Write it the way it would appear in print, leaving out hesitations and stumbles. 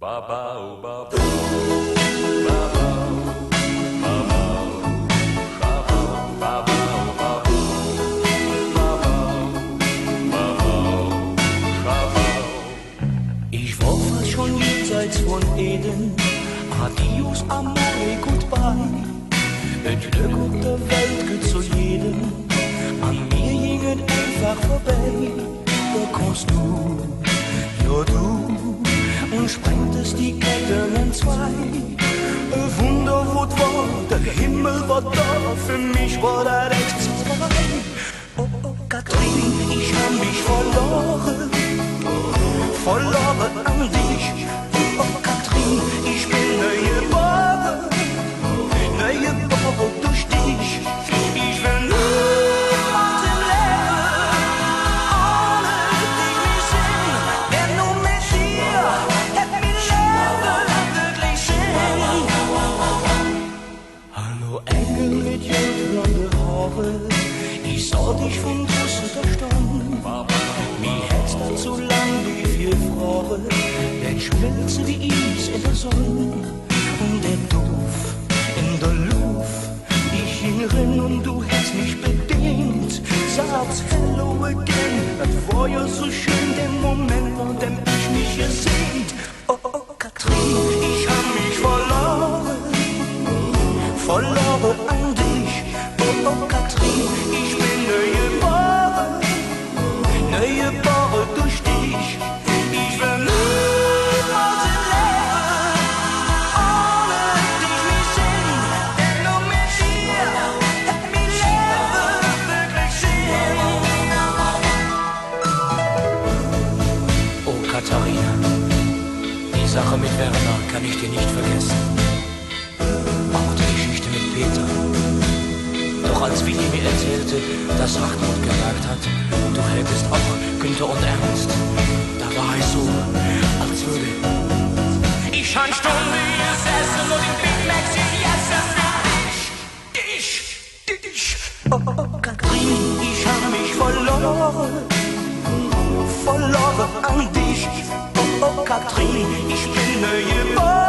Babau, babau, babau, babau, babau, babau, babau, babau. Ich war fast schon jenseits von Eden. Adios, amore, goodbye. Et Glück auf der Welt geht zu jedem. An mir ging es einfach vorbei. Da kommst du, ja du, und sprengtest die Ketten in zwei. Ein Wunder, wo war, der Himmel war da, für mich war das echt vorbei. Oh, oh, Katrin, ich hab mich verloren, verloren an dich. Oh, oh, Katrin, ich bin neue Bauer durch dich. Ich will niemand im Leben ohne dich nicht sehen, denn nur mit dir hat mein Leben wirklich Sinn. Hallo Engel mit blonde Haare, ich sah dich von draußen da stehen. Mir hätt's da zu lang wie viel Frage, denn schmilzt wie Eis in der Sonne und der Duft in der Luft. Ich ging rein und du hast mich bedient. Sagst hello again, das war ja so schön, der Moment, an dem ich mich gesehnt. Oh, oh, Katrin, ich hab mich verloren an dich. Oh, oh, Katrin, ich bin neue Bauer durch dich. Ich will niemals im Leben ohne dich nicht sehen, denn nur mit dir hat mein Leben wirklich Sinn. Oh, Katharina, die Sache mit Werner kann ich dir nicht vergessen. Auch die Geschichte mit Peter. Doch als Willi mir erzählte, dass Hartmut gesagt hat, du hättest auch Günther und Ernst, da war ich so, als würde ich eine Stunde gesessen und den Big Mac gegessen für dich. Oh, oh, Katrin, ich hab mich verloren an dich. Oh, oh, Katrin, ich bin neue Bauer.